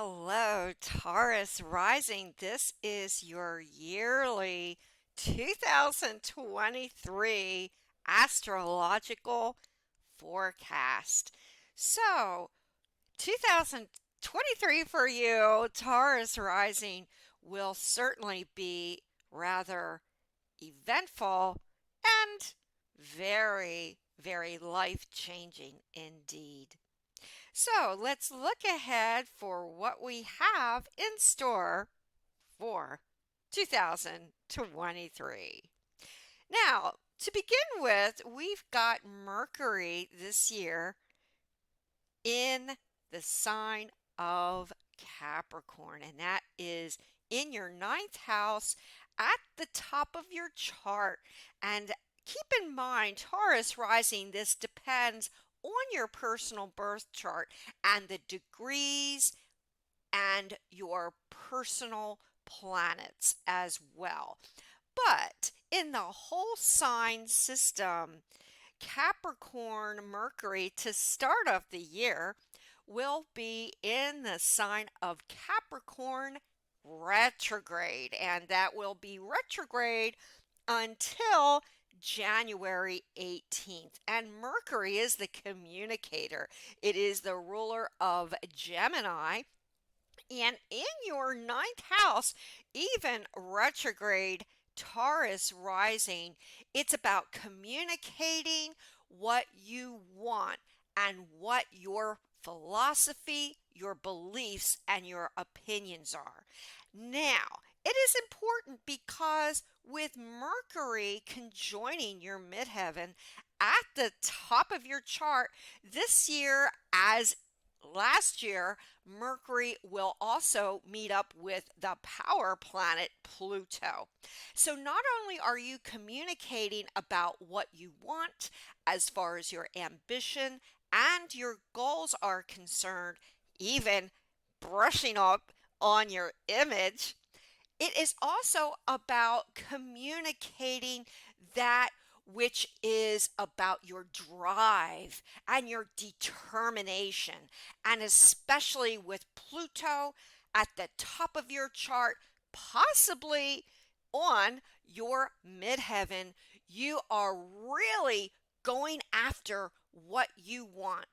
Hello, Taurus rising. This is your yearly 2023 astrological forecast. So, 2023 for you, Taurus rising, will certainly be rather eventful and very, very life changing indeed. So let's look ahead for what we have in store for 2023. Now, to begin with, we've got Mercury this year in the sign of Capricorn, and that is in your ninth house at the top of your chart. And keep in mind, Taurus rising, this depends on your personal birth chart and the degrees and your personal planets as well. But in the whole sign system, Capricorn Mercury to start off the year will be in the sign of Capricorn retrograde, and that will be retrograde until January 18th. And Mercury is the communicator, it is the ruler of Gemini. And in your ninth house, even retrograde Taurus rising, it's about communicating what you want and what your philosophy, your beliefs, and your opinions are. Now, it is important because with Mercury conjoining your midheaven at the top of your chart this year, as last year, Mercury will also meet up with the power planet Pluto. So, not only are you communicating about what you want as far as your ambition and your goals are concerned, even brushing up on your image, it is also about communicating that which is about your drive and your determination. And especially with Pluto at the top of your chart, possibly on your midheaven, you are really going after what you want.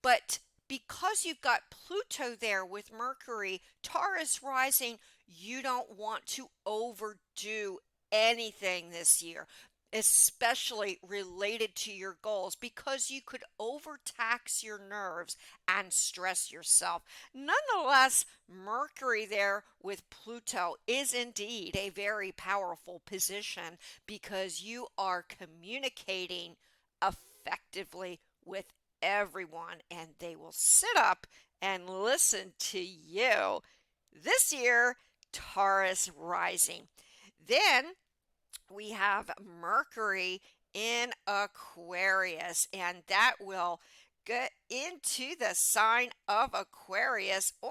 But because you've got Pluto there with Mercury, Taurus rising, you don't want to overdo anything this year, especially related to your goals, because you could overtax your nerves and stress yourself. Nonetheless, Mercury there with Pluto is indeed a very powerful position because you are communicating effectively with everyone and they will sit up and listen to you. This year, Taurus rising. Then we have Mercury in Aquarius, and that will get into the sign of Aquarius on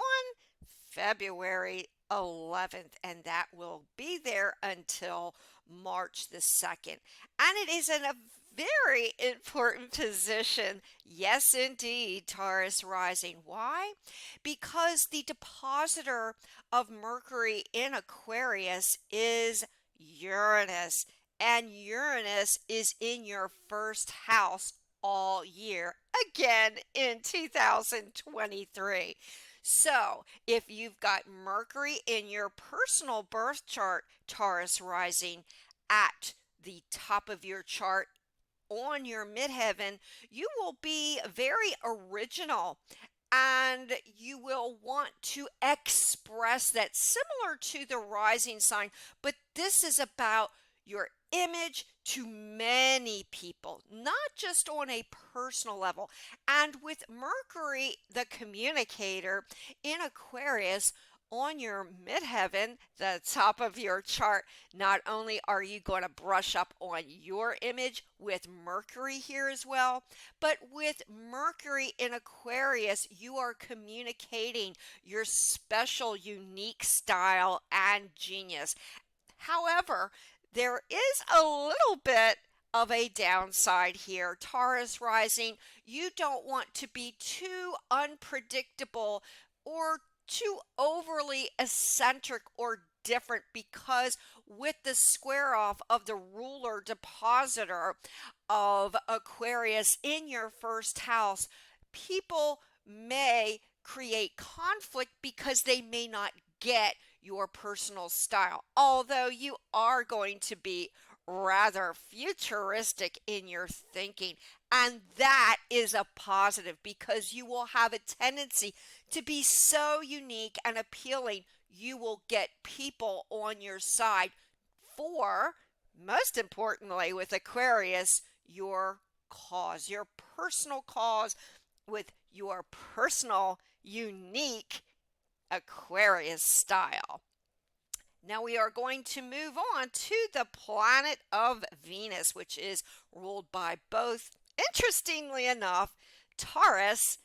February 11th, and that will be there until March the 2nd. And it is in a very important position. Yes, indeed, Taurus rising. Why? Because the depositor of Mercury in Aquarius is Uranus, and Uranus is in your first house all year, again in 2023. So, if you've got Mercury in your personal birth chart, Taurus rising at the top of your chart on your midheaven, you will be very original and you will want to express that, similar to the rising sign, but this is about your image to many people, not just on a personal level. And with Mercury, the communicator in Aquarius, on your midheaven, the top of your chart, not only are you going to brush up on your image with Mercury here as well, but with Mercury in Aquarius, you are communicating your special, unique style and genius. However, there is a little bit of a downside here. Taurus rising, you don't want to be too unpredictable or too overly eccentric or different, because with the square off of the ruler depositor of Aquarius in your first house, people may create conflict because they may not get your personal style. Although you are going to be rather futuristic in your thinking. And that is a positive, because you will have a tendency to be so unique and appealing. You will get people on your side for, most importantly, with Aquarius, your cause, your personal cause, with your personal, unique Aquarius style. Now we are going to move on to the planet of Venus, which is ruled by both, interestingly enough, Taurus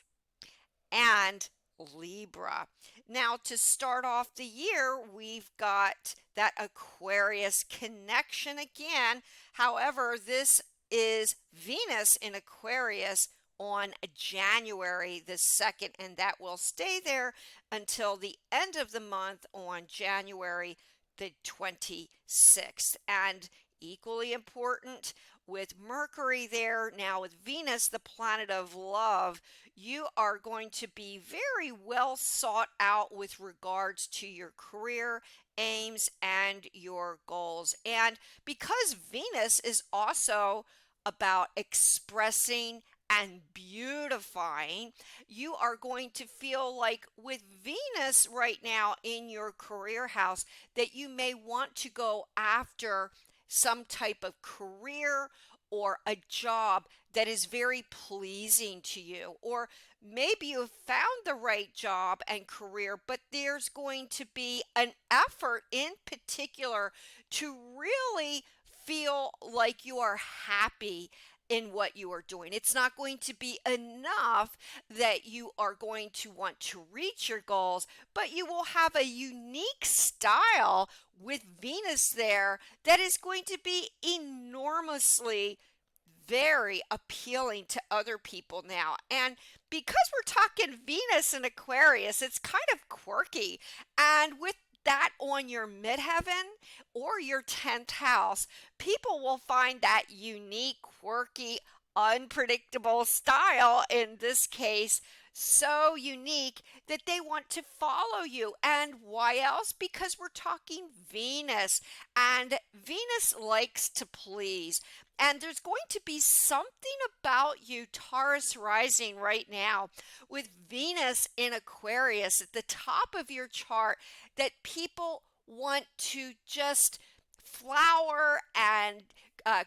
and Libra. Now, to start off the year, we've got that Aquarius connection again. However, this is Venus in Aquarius on January the 2nd, and that will stay there until the end of the month on January the 26th. And equally important, with Mercury there, now with Venus, the planet of love, you are going to be very well sought out with regards to your career aims and your goals. And because Venus is also about expressing and beautifying, you are going to feel like with Venus right now in your career house that you may want to go after some type of career or a job that is very pleasing to you. Or maybe you've found the right job and career, but there's going to be an effort in particular to really feel like you are happy in what you are doing. It's not going to be enough that you are going to want to reach your goals, but you will have a unique style with Venus there that is going to be enormously very appealing to other people now. And because we're talking Venus and Aquarius, it's kind of quirky. And with that on your midheaven or your 10th house, people will find that unique, quirky, unpredictable style, in this case, so unique that they want to follow you. And why else? Because we're talking Venus, and Venus likes to please. And there's going to be something about you, Taurus rising right now, with Venus in Aquarius at the top of your chart, that people want to just flower and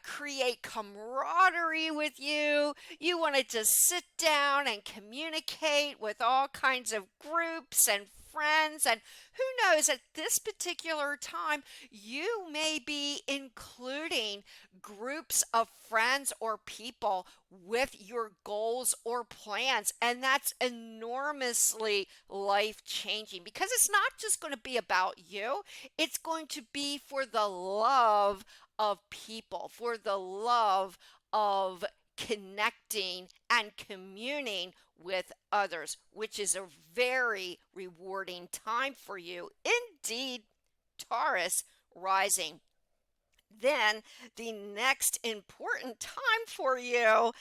create camaraderie with you. You want to just sit down and communicate with all kinds of groups and friends. And who knows, at this particular time, you may be including groups of friends or people with your goals or plans. And that's enormously life changing, because it's not just going to be about you, it's going to be for the love of people, for the love of connecting and communing with others, which is a very rewarding time for you. Indeed, Taurus rising. Then the next important time for you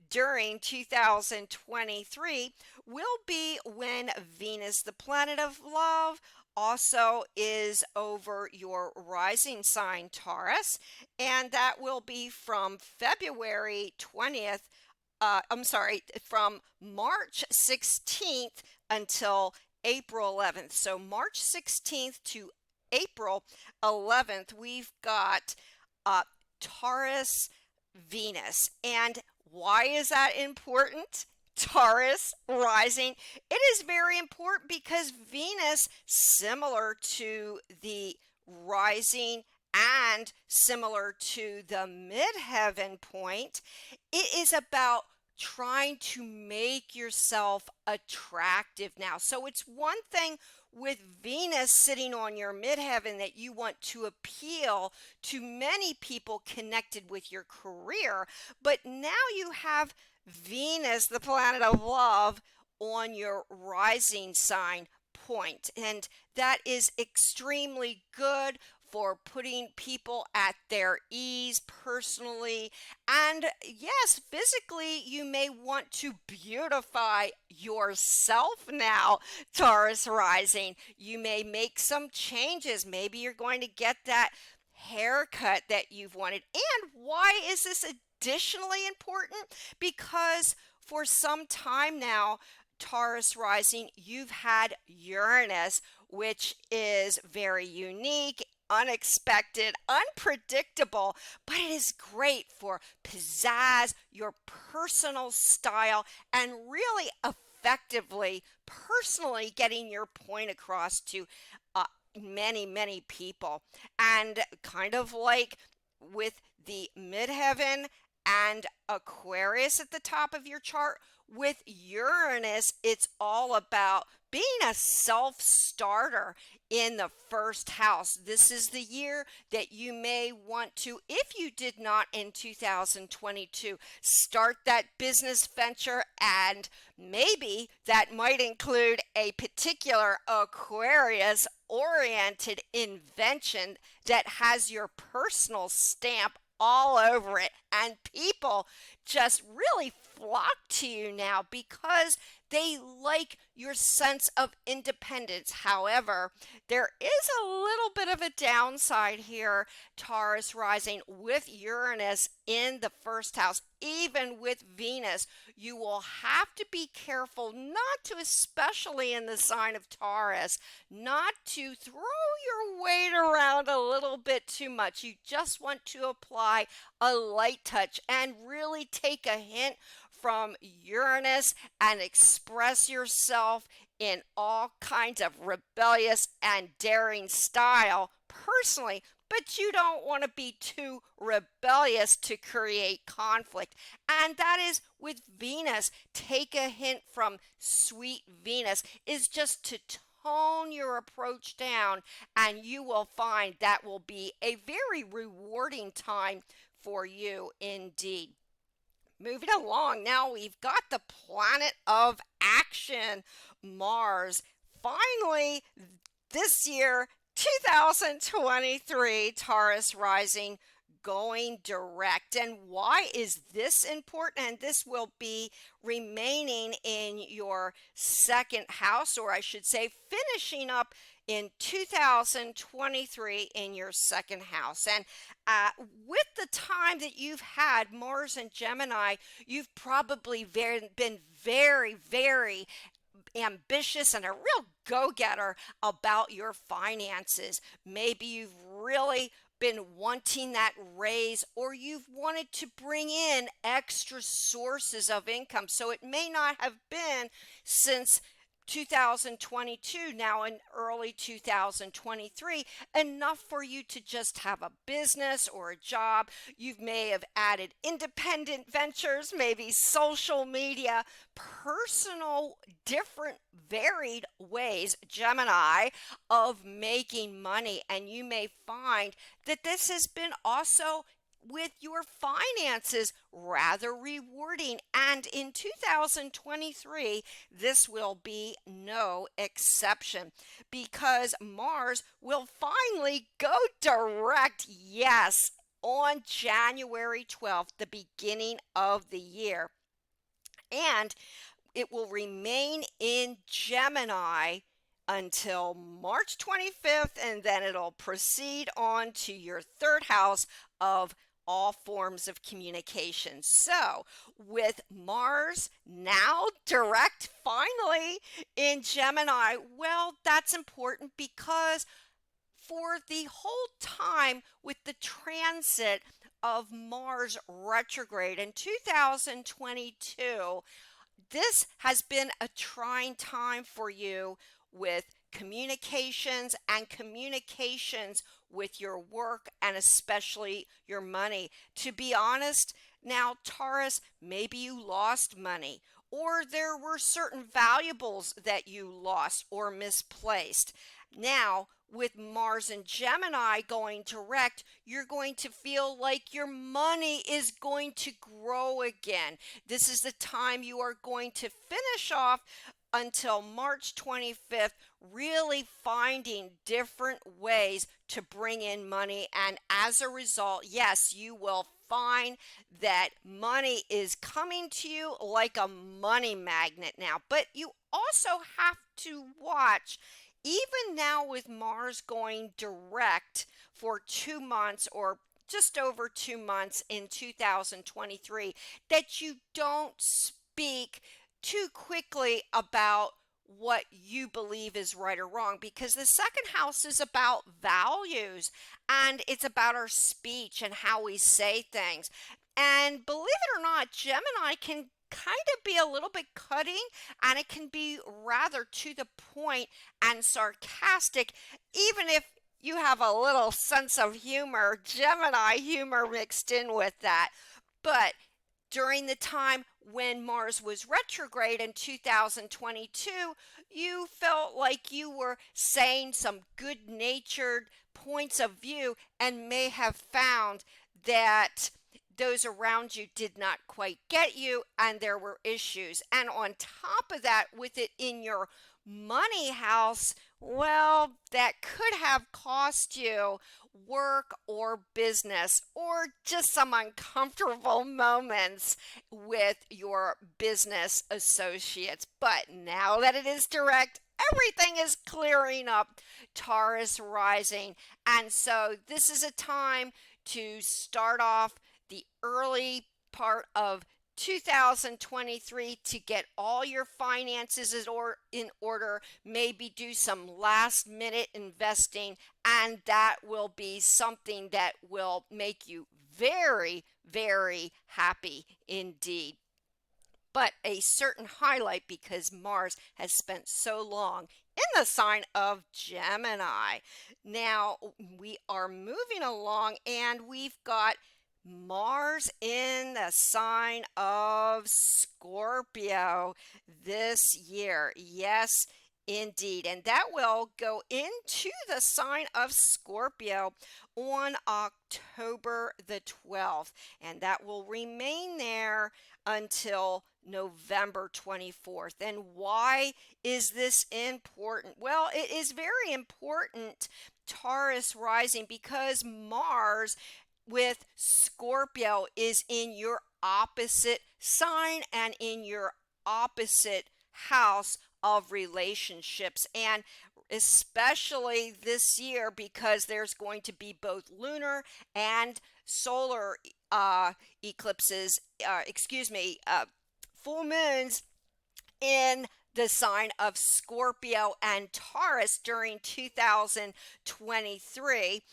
during 2023 will be when Venus, the planet of love, also is over your rising sign, Taurus, and that will be from February 20th. From March 16th until April 11th. So March 16th to April 11th, we've got uh, Taurus Venus. And why is that important? Taurus rising. It is very important because Venus, similar to the rising and similar to the midheaven point, it is about trying to make yourself attractive now. So it's one thing with Venus sitting on your midheaven that you want to appeal to many people connected with your career, but now you have Venus, the planet of love, on your rising sign, point, and that is extremely good for putting people at their ease personally. And yes, physically, you may want to beautify yourself now, Taurus rising. You may make some changes. Maybe you're going to get that haircut that you've wanted. And why is this additionally important? Because for some time now, Taurus rising, you've had Uranus, which is very unique, unexpected, unpredictable, but it is great for pizzazz, your personal style, and really effectively, personally getting your point across to uh, many people. And kind of like with the midheaven and Aquarius at the top of your chart, with Uranus, it's all about being a self starter in the first house. This is the year that you may want to, if you did not in 2022, start that business venture, and maybe that might include a particular Aquarius oriented invention that has your personal stamp all over it, and people just really flock to you now because they like your sense of independence. However, there is a little bit of a downside here, Taurus rising, with Uranus in the first house. Even with Venus, you will have to be careful not to, especially in the sign of Taurus, not to throw your weight around a little bit too much. You just want to apply a light touch and really take a hint from Uranus and express yourself in all kinds of rebellious and daring style personally, but you don't want to be too rebellious to create conflict. And that is with Venus. Take a hint from sweet Venus, is just to tone your approach down, and you will find that will be a very rewarding time for you indeed. Moving along, now we've got the planet of action, Mars. Finally, this year, 2023, Taurus rising, going direct. And why is this important? And this will be remaining in your second house, or I should say, finishing up in 2023 in your second house. And with the time that you've had Mars and Gemini, you've probably been very ambitious and a real go-getter about your finances. Maybe you've really been wanting that raise, or you've wanted to bring in extra sources of income. So it may not have been since 2022, now in early 2023, enough for you to just have a business or a job. You may have added independent ventures, maybe social media, personal, different, varied ways, Gemini, of making money. And you may find that this has been also with your finances rather rewarding, and in 2023 this will be no exception, because Mars will finally go direct, yes, on January 12th, the beginning of the year, and it will remain in Gemini until March 25th, and then it'll proceed on to your third house of all forms of communication. So, with Mars now direct finally in Gemini, well, that's important because for the whole time with the transit of Mars retrograde in 2022, this has been a trying time for you with communications and communications with your work and especially your money. To be honest, now Taurus, maybe you lost money, or there were certain valuables that you lost or misplaced. Now, with Mars and Gemini going direct, you're going to feel like your money is going to grow again. This is the time you are going to finish off until March 25th, really finding different ways to bring in money. And as a result, yes, you will find that money is coming to you like a money magnet now. But you also have to watch, even now with Mars going direct for 2 months or just over 2 months in 2023, that you don't speak too quickly about what you believe is right or wrong, because the second house is about values and it's about our speech and how we say things. And believe it or not, Gemini can kind of be a little bit cutting, and it can be rather to the point and sarcastic, even if you have a little sense of humor, Gemini humor mixed in with that. But during the time when Mars was retrograde in 2022, you felt like you were saying some good natured points of view and may have found that those around you did not quite get you and there were issues. And on top of that, with it in your money house, well, that could have cost you work or business or just some uncomfortable moments with your business associates. But now that it is direct, everything is clearing up, Taurus rising. And so this is a time to start off the early part of 2023 to get all your finances in order, maybe do some last minute investing, and that will be something that will make you very, very happy indeed. But a certain highlight, because Mars has spent so long in the sign of Gemini. Now we are moving along and we've got Mars in the sign of Scorpio this year. Yes, indeed. And that will go into the sign of Scorpio on October the 12th. And that will remain there until November 24th. And why is this important? Well, it is very important, Taurus rising, because Mars with Scorpio is in your opposite sign and in your opposite house of relationships. And especially this year, because there's going to be both lunar and solar eclipses, full moons in the sign of Scorpio and Taurus during 2023.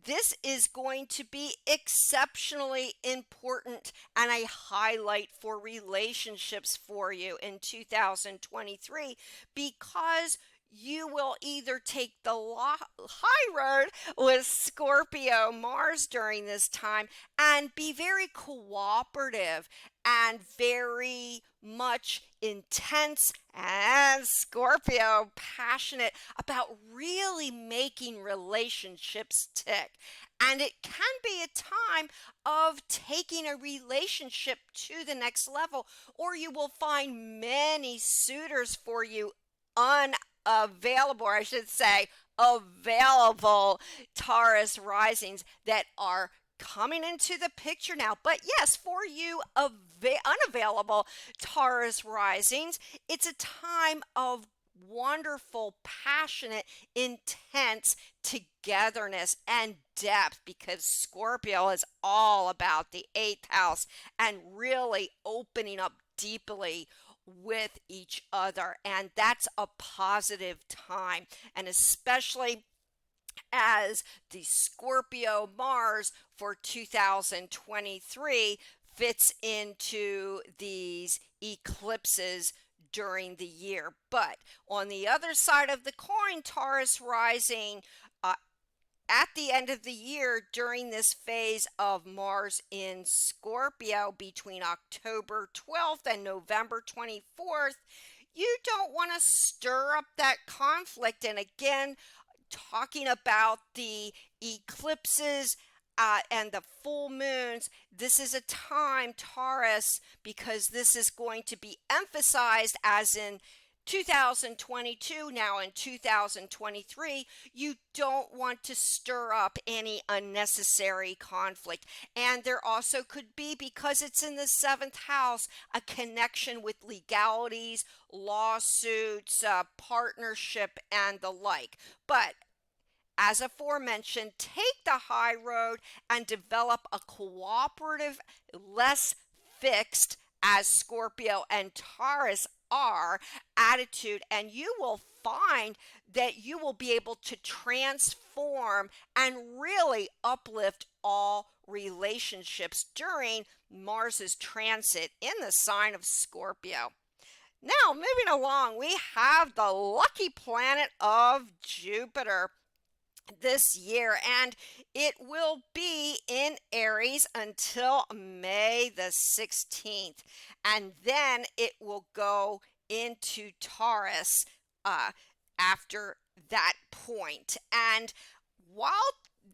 This is going to be exceptionally important and a highlight for relationships for you in 2023, because you will either take the high road with Scorpio Mars during this time and be very cooperative and very much intense and Scorpio passionate about really making relationships tick. And it can be a time of taking a relationship to the next level, or you will find many suitors for you unavailable, or I should say available, Taurus risings that are coming into the picture now. But yes, for you unavailable Taurus risings, it's a time of wonderful, passionate, intense togetherness and depth, because Scorpio is all about the eighth house and really opening up deeply with each other. And that's a positive time. And especially as the Scorpio Mars for 2023 fits into these eclipses during the year. But on the other side of the coin, Taurus rising, at the end of the year, during this phase of Mars in Scorpio between October 12th and November 24th, you don't want to stir up that conflict. And again, talking about the eclipses and the full moons, this is a time, Taurus, because this is going to be emphasized as in 2022, now in 2023, you don't want to stir up any unnecessary conflict. And there also could be, because it's in the seventh house, a connection with legalities, lawsuits, partnership, and the like. But as aforementioned, take the high road and develop a cooperative, less fixed, as Scorpio and Taurus are, attitude, and you will find that you will be able to transform and really uplift all relationships during Mars's transit in the sign of Scorpio. Now, moving along, we have the lucky planet of Jupiter this year, and it will be in Aries until May the 16th, and then it will go into Taurus after that point. And while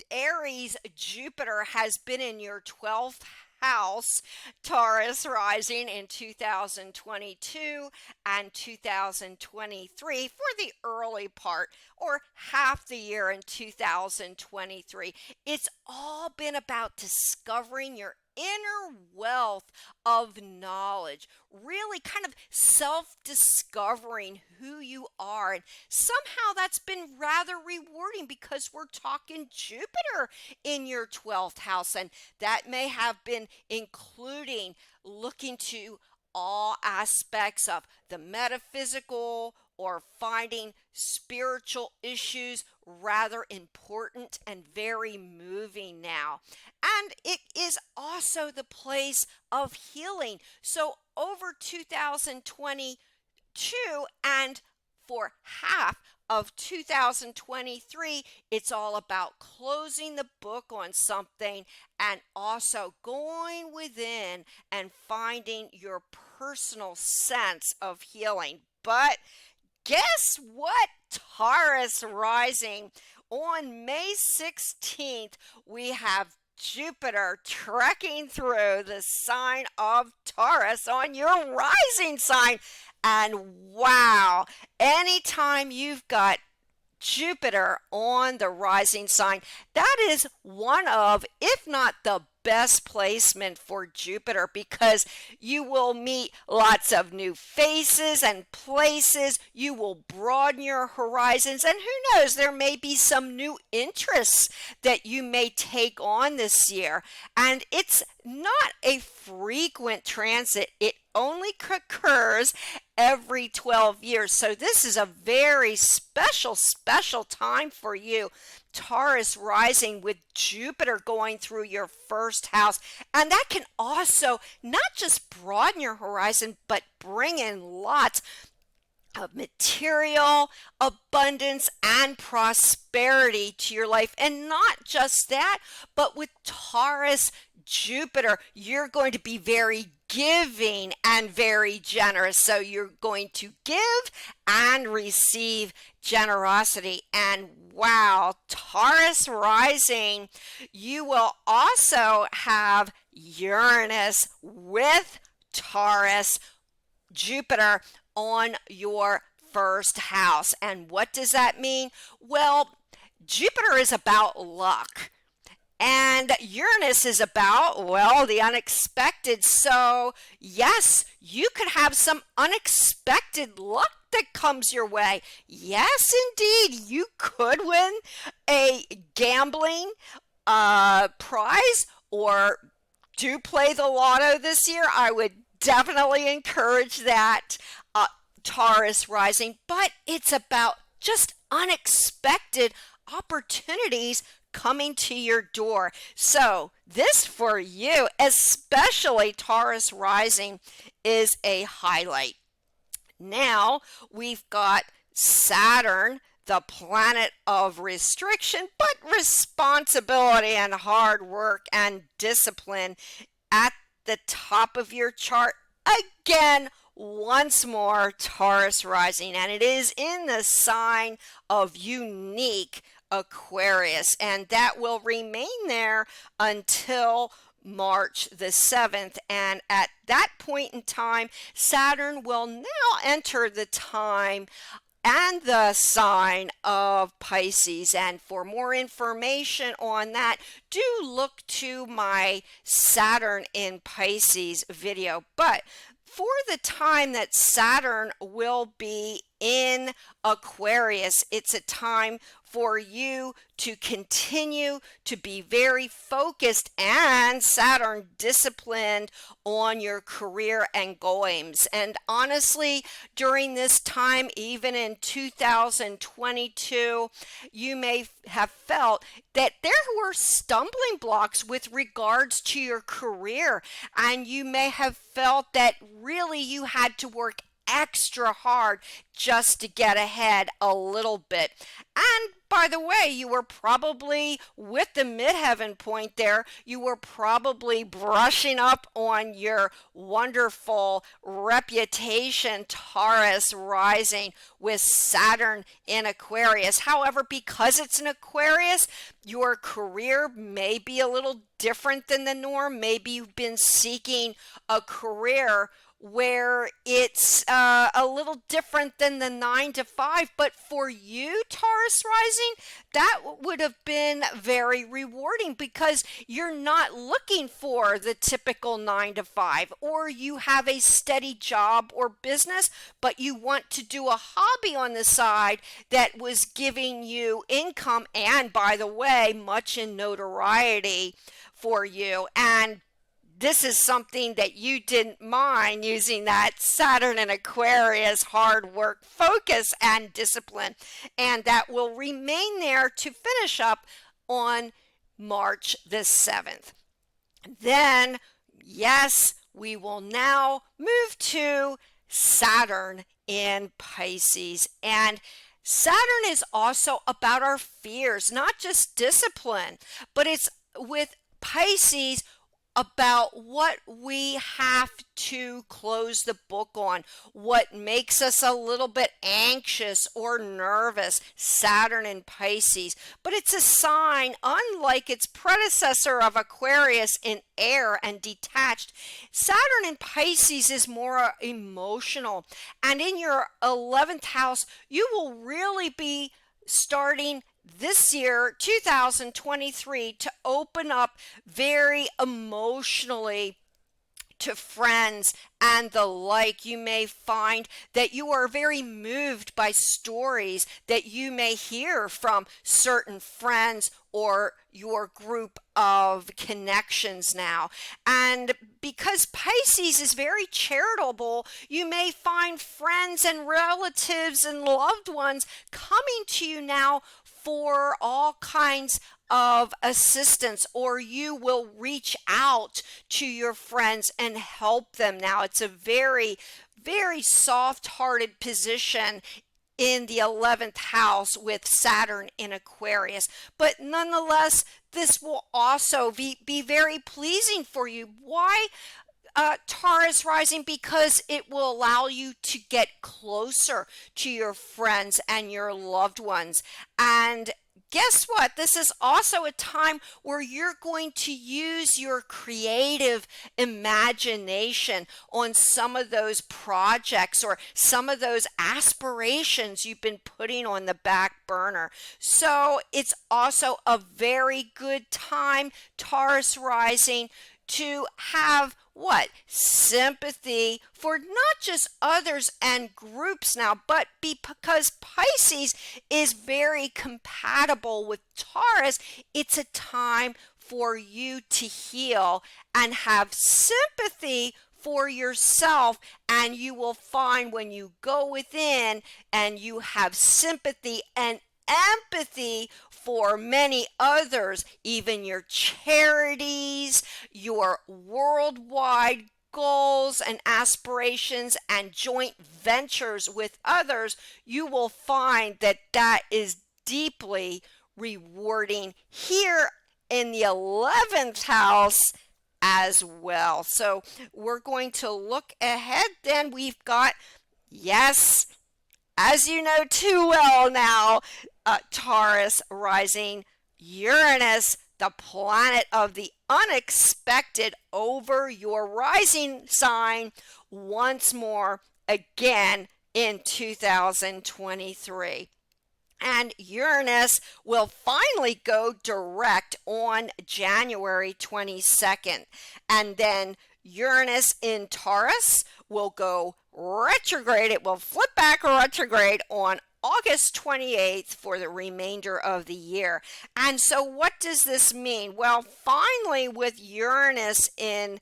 Aries Jupiter has been in your 12th house, Taurus rising in 2022 and 2023 for the early part or half the year in 2023. It's all been about discovering your inner wealth of knowledge, really kind of self-discovering who you are. And somehow that's been rather rewarding because we're talking Jupiter in your 12th house, and that may have been including looking to all aspects of the metaphysical or finding spiritual issues rather important and very moving now. And it is also the place of healing. So over 2022 and for half of 2023, it's all about closing the book on something and also going within and finding your personal sense of healing. But guess what, Taurus rising? On May 16th, we have Jupiter trekking through the sign of Taurus on your rising sign. And wow, anytime you've got Jupiter on the rising sign, that is one of, if not the best placement for Jupiter, because you will meet lots of new faces and places. You will broaden your horizons, and who knows, there may be some new interests that you may take on this year. And it's not a frequent transit. It only occurs every 12 years. So this is a very special time for you. Taurus rising with Jupiter going through your first house. And that can also not just broaden your horizon, but bring in lots of material abundance and prosperity to your life. And not just that, but with Taurus Jupiter, you're going to be very giving and very generous. So you're going to give and receive generosity. And wow, Taurus rising, you will also have Uranus with Taurus Jupiter on your first house. And what does that mean? Well, Jupiter is about luck. And Uranus is about, well, the unexpected. So, yes, you could have some unexpected luck that comes your way. Yes, indeed, you could win a gambling prize or do play the lotto this year. I would definitely encourage that, Taurus rising. But it's about just unexpected opportunities coming to your door. So this for you, especially Taurus rising, is a highlight. Now we've got Saturn, the planet of restriction, but responsibility and hard work and discipline at the top of your chart. Again, once more, Taurus rising, and it is in the sign of unique Aquarius, and that will remain there until March the 7th. And at that point in time, Saturn will now enter the time and the sign of Pisces. And for more information on that, do look to my Saturn in Pisces video. But for the time that Saturn will be in Aquarius, it's a time for you to continue to be very focused and Saturn disciplined on your career and goals. And honestly, during this time, even in 2022, you may have felt that there were stumbling blocks with regards to your career, and you may have felt that really you had to work extra hard just to get ahead a little bit. And by the way, you were probably with the midheaven point there, you were probably brushing up on your wonderful reputation, Taurus rising with Saturn in Aquarius. However, because it's in Aquarius, your career may be a little different than the norm. Maybe you've been seeking a career where it's a little different than the 9 to 5, but for you, Taurus rising, that would have been very rewarding because you're not looking for the typical 9 to 5, or you have a steady job or business, but you want to do a hobby on the side that was giving you income and, by the way, much in notoriety for you. And this is something that you didn't mind using that Saturn and Aquarius hard work, focus, and discipline. And that will remain there to finish up on March the 7th. Then, yes, we will now move to Saturn in Pisces. And Saturn is also about our fears, not just discipline, but it's with Pisces about what we have to close the book on, what makes us a little bit anxious or nervous, Saturn in Pisces. But it's a sign, unlike its predecessor of Aquarius in air and detached, Saturn in Pisces is more emotional. And in your 11th house, you will really be starting this year, 2023, to open up very emotionally to friends and the like. You may find that you are very moved by stories that you may hear from certain friends or your group of connections now. And because Pisces is very charitable, you may find friends and relatives and loved ones coming to you now for all kinds of assistance, or you will reach out to your friends and help them. Now, it's a very, very soft-hearted position in the 11th house with Saturn in Aquarius. But nonetheless, this will also be very pleasing for you. Why? Taurus rising, because it will allow you to get closer to your friends and your loved ones. And guess what? This is also a time where you're going to use your creative imagination on some of those projects or some of those aspirations you've been putting on the back burner. So it's also a very good time, Taurus rising, to have what? Sympathy for not just others and groups now, but because Pisces is very compatible with Taurus, it's a time for you to heal and have sympathy for yourself. And you will find when you go within and you have sympathy and empathy for many others, even your charities, your worldwide goals and aspirations and joint ventures with others, you will find that that is deeply rewarding here in the 11th house as well. So we're going to look ahead. Then we've got, yes, as you know too well now, Taurus rising, Uranus, the the planet of the unexpected over your rising sign once more again in 2023. And Uranus will finally go direct on January 22nd. And then Uranus in Taurus will go retrograde. It will flip back retrograde on August 28th for the remainder of the year. And so what does this mean? Well, finally with Uranus in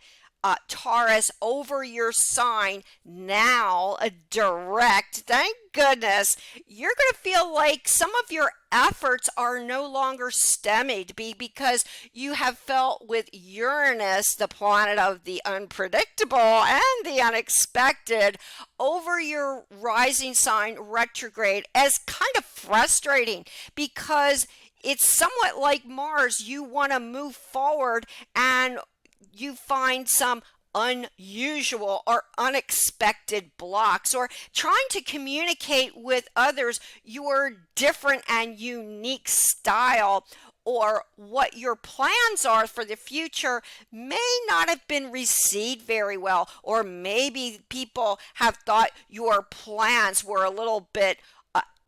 Taurus over your sign now a direct, thank goodness, you're going to feel like some of your efforts are no longer stymied because you have felt with Uranus, the planet of the unpredictable and the unexpected, over your rising sign retrograde as kind of frustrating because it's somewhat like Mars. You want to move forward and you find some unusual or unexpected blocks, or trying to communicate with others your different and unique style or what your plans are for the future may not have been received very well, or maybe people have thought your plans were a little bit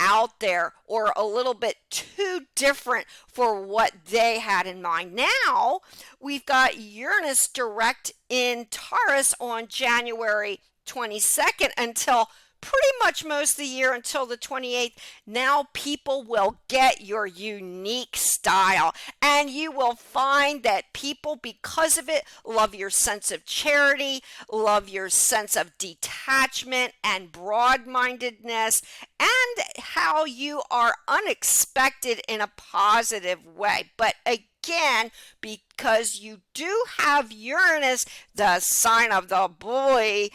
out there or a little bit too different for what they had in mind. Now we've got Uranus direct in Taurus on January 22nd until pretty much most of the year until the 28th. Now people will get your unique style, and you will find that people, because of it, love your sense of charity, love your sense of detachment and broad-mindedness, and how you are unexpected in a positive way. But again, because you do have Uranus, the sign of the boy,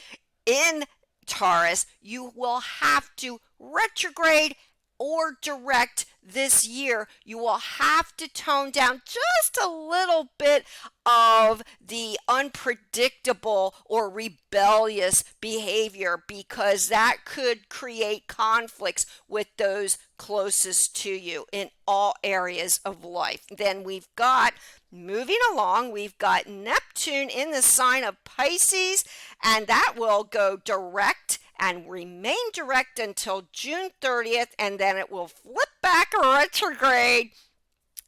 in Taurus, you will have to retrograde or direct this year. You will have to tone down just a little bit of the unpredictable or rebellious behavior, because that could create conflicts with those closest to you in all areas of life. Then we've got, moving along, we've got Neptune in the sign of Pisces, and that will go direct and remain direct until June 30th, and then it will flip back retrograde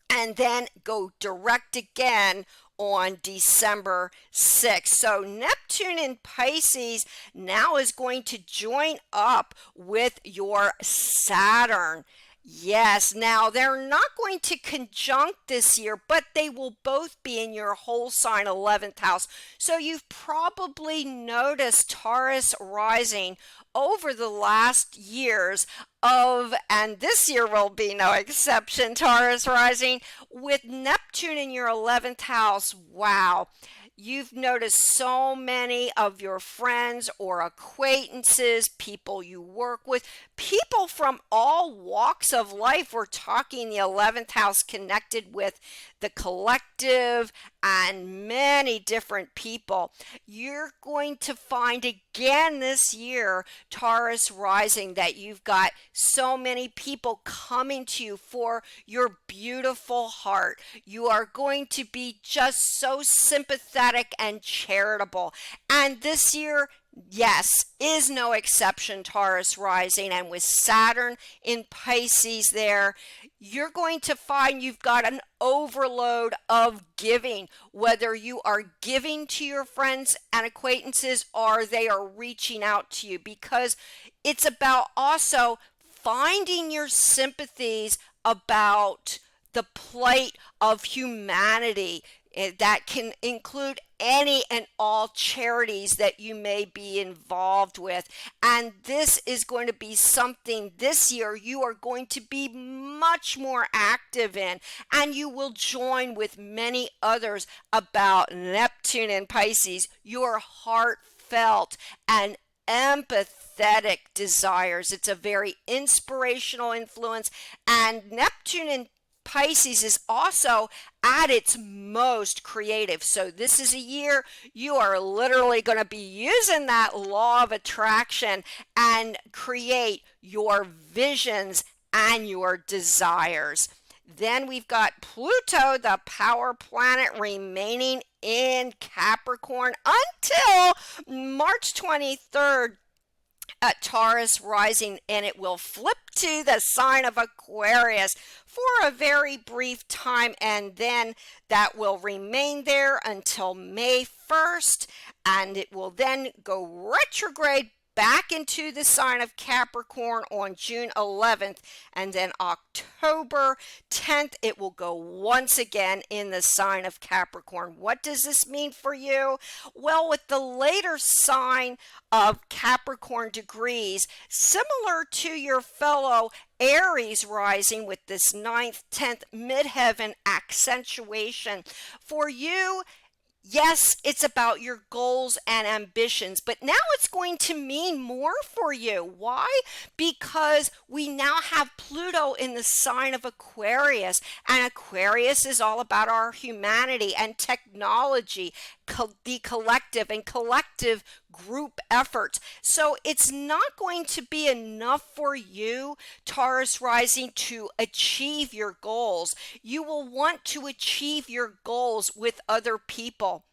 and then go direct again on December 6th. So Neptune in Pisces now is going to join up with your Saturn. Yes, now they're not going to conjunct this year, but they will both be in your whole sign 11th house. So you've probably noticed Taurus rising over the last years and this year will be no exception, Taurus rising with Neptune in your 11th house. Wow. You've noticed so many of your friends or acquaintances, people you work with, people from all walks of life. We're talking the 11th house connected with the collective and many different people. You're going to find again this year, Taurus rising, that you've got so many people coming to you for your beautiful heart. You are going to be just so sympathetic and charitable. And this year, yes, is no exception, Taurus rising. And with Saturn in Pisces there, you're going to find you've got an overload of giving, whether you are giving to your friends and acquaintances or they are reaching out to you, because it's about also finding your sympathies about the plight of humanity. That can include any and all charities that you may be involved with. And this is going to be something this year you are going to be much more active in. And you will join with many others about Neptune and Pisces, your heartfelt and empathetic desires. It's a very inspirational influence. And Neptune and Pisces is also at its most creative. So this is a year you are literally going to be using that law of attraction and create your visions and your desires. Then we've got Pluto, the power planet, remaining in Capricorn until March 23rd at Taurus rising, and it will flip to the sign of Aquarius for a very brief time, and then that will remain there until May 1st, and it will then go retrograde back into the sign of Capricorn on June 11th, and then October 10th it will go once again in the sign of Capricorn. What does this mean for you? Well, with the later sign of Capricorn degrees, similar to your fellow Aries rising with this 9th, 10th midheaven accentuation, for you, yes, it's about your goals and ambitions, but now it's going to mean more for you. Why? Because we now have Pluto in the sign of Aquarius, and Aquarius is all about our humanity and technology, the collective and collective group efforts. So it's not going to be enough for you, Taurus rising, to achieve your goals. You will want to achieve your goals with other people.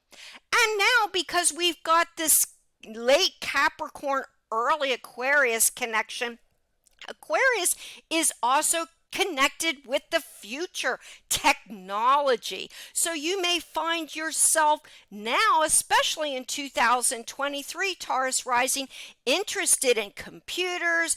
And now, because we've got this late Capricorn, early Aquarius connection, Aquarius is also connected with the future technology. So you may find yourself now, especially in 2023, Taurus rising, interested in computers,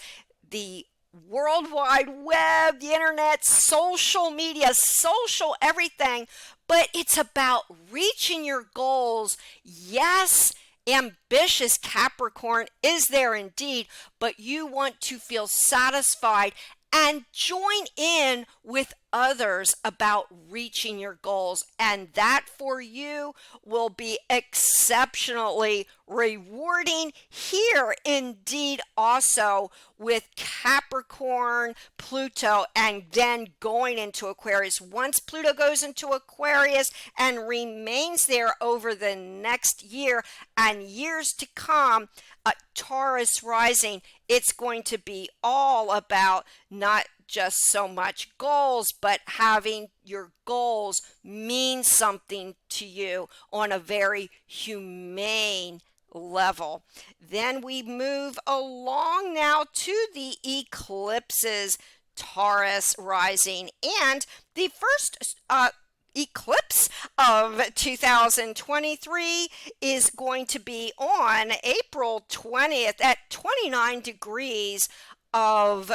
the World Wide Web, the internet, social media, social everything, but it's about reaching your goals. Yes, ambitious Capricorn is there indeed, but you want to feel satisfied and join in with others about reaching your goals. And that for you will be exceptionally rewarding here indeed, also with Capricorn, Pluto, and then going into Aquarius. Once Pluto goes into Aquarius and remains there over the next year and years to come, Taurus rising, it's going to be all about not just so much goals, but having your goals mean something to you on a very humane level. Then we move along now to the eclipses, Taurus rising, and the first eclipse of 2023 is going to be on April 20th at 29 degrees of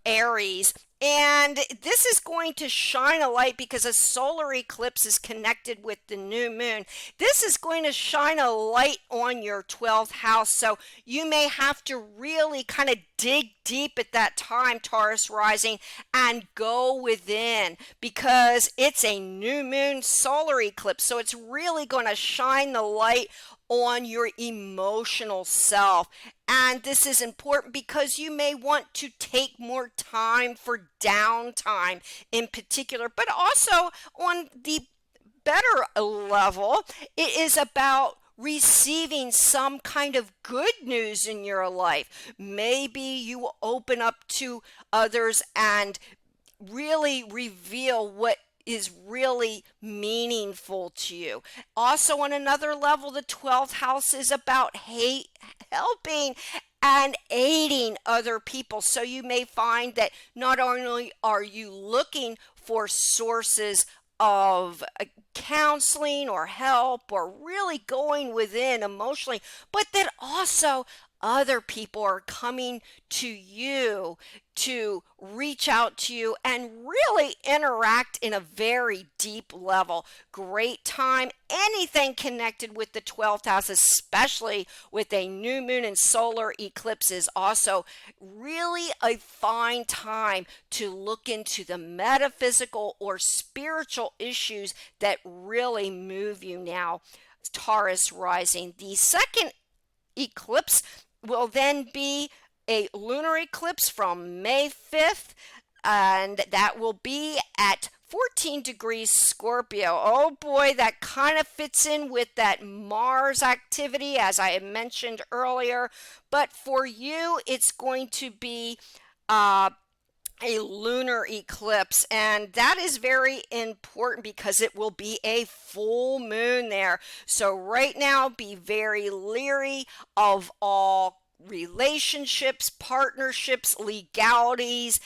Aries. And this is going to shine a light because a solar eclipse is connected with the new moon. This is going to shine a light on your 12th house. So you may have to really kind of dig deep at that time, Taurus rising, and go within because it's a new moon solar eclipse. So it's really going to shine the light on your emotional self. And this is important because you may want to take more time for downtime in particular, but also on the better level, it is about receiving some kind of good news in your life. Maybe you will open up to others and really reveal what is really meaningful to you. Also, on another level, the 12th house is about helping and aiding other people. So you may find that not only are you looking for sources of counseling or help or really going within emotionally, but that also other people are coming to you to reach out to you and really interact in a very deep level. Great time. Anything connected with the 12th house, especially with a new moon and solar eclipse, is also really a fine time to look into the metaphysical or spiritual issues that really move you now, Taurus rising. The second eclipse will then be a lunar eclipse from May 5th, and that will be at 14 degrees Scorpio. Oh boy, that kind of fits in with that Mars activity, as I had mentioned earlier. But for you, it's going to be a lunar eclipse, and that is very important because it will be a full moon there. So right now, be very leery of all relationships, partnerships, legalities,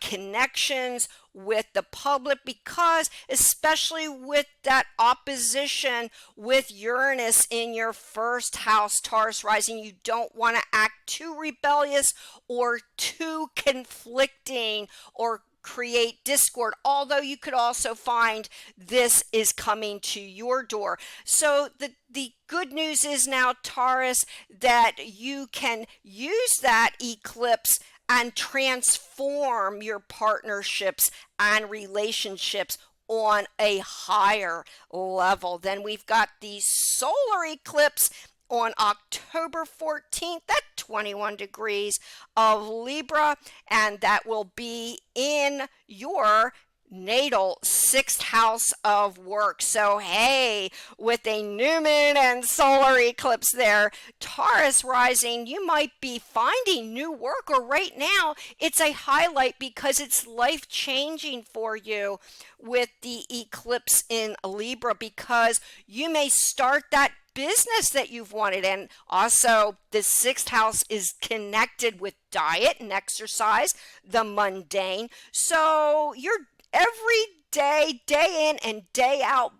connections with the public, because especially with that opposition with Uranus in your first house, Taurus rising, you don't want to act too rebellious or too conflicting or create discord, although you could also find this is coming to your door. So the good news is now, Taurus, that you can use that eclipse and transform your partnerships and relationships on a higher level. Then we've got the solar eclipse on October 14th at 21 degrees of Libra, and that will be in your natal sixth house of work. So hey, with a new moon and solar eclipse there, Taurus rising, you might be finding new work, or right now it's a highlight because it's life changing for you with the eclipse in Libra, because you may start that business that you've wanted. And also the sixth house is connected with diet and exercise, the mundane. So you're every day, day in and day out,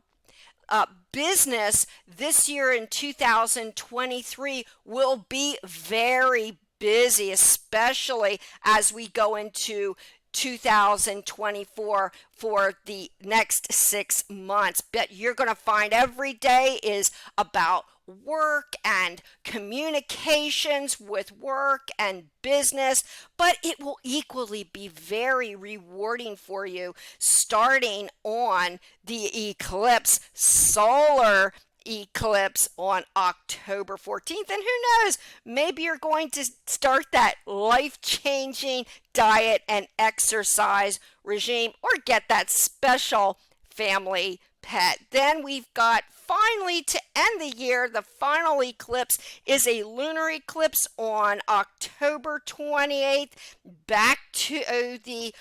business this year in 2023 will be very busy, especially as we go into 2024 for the next 6 months. But you're going to find every day is about work and communications with work and business, but it will equally be very rewarding for you starting on the eclipse, solar eclipse on October 14th. And who knows, maybe you're going to start that life-changing diet and exercise regime, or get that special family pet. Then we've got, finally, to end the year, the final eclipse is a lunar eclipse on October 28th, back to the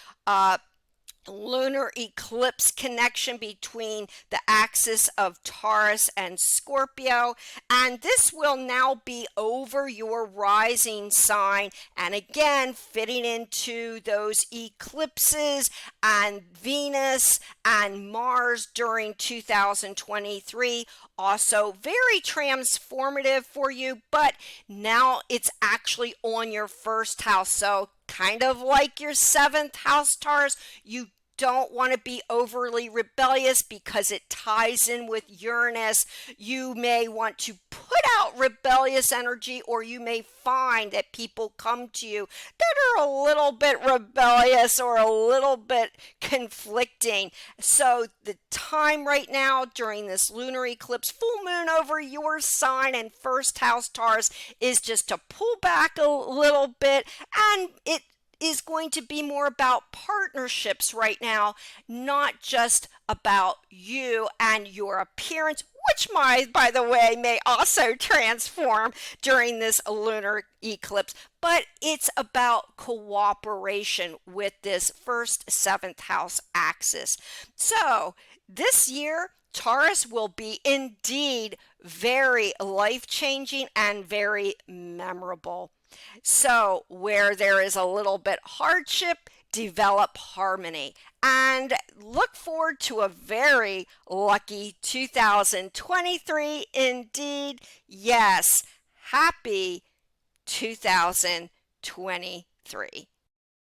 lunar eclipse connection between the axis of Taurus and Scorpio, and this will now be over your rising sign, and again fitting into those eclipses and Venus and Mars during 2023. Also very transformative for you, but now it's actually on your first house. So kind of like your seventh house, Taurus, you don't want to be overly rebellious because it ties in with Uranus. You may want to put out rebellious energy, or you may find that people come to you that are a little bit rebellious or a little bit conflicting. So the time right now during this lunar eclipse, full moon over your sign and first house, Taurus, is just to pull back a little bit, and it is going to be more about partnerships right now, not just about you and your appearance, which might, by the way, may also transform during this lunar eclipse, but it's about cooperation with this first seventh house axis. So this year, Taurus will be indeed very life-changing and very memorable. So where there is a little bit hardship, develop harmony, and look forward to a very lucky 2023 indeed. Yes, happy 2023.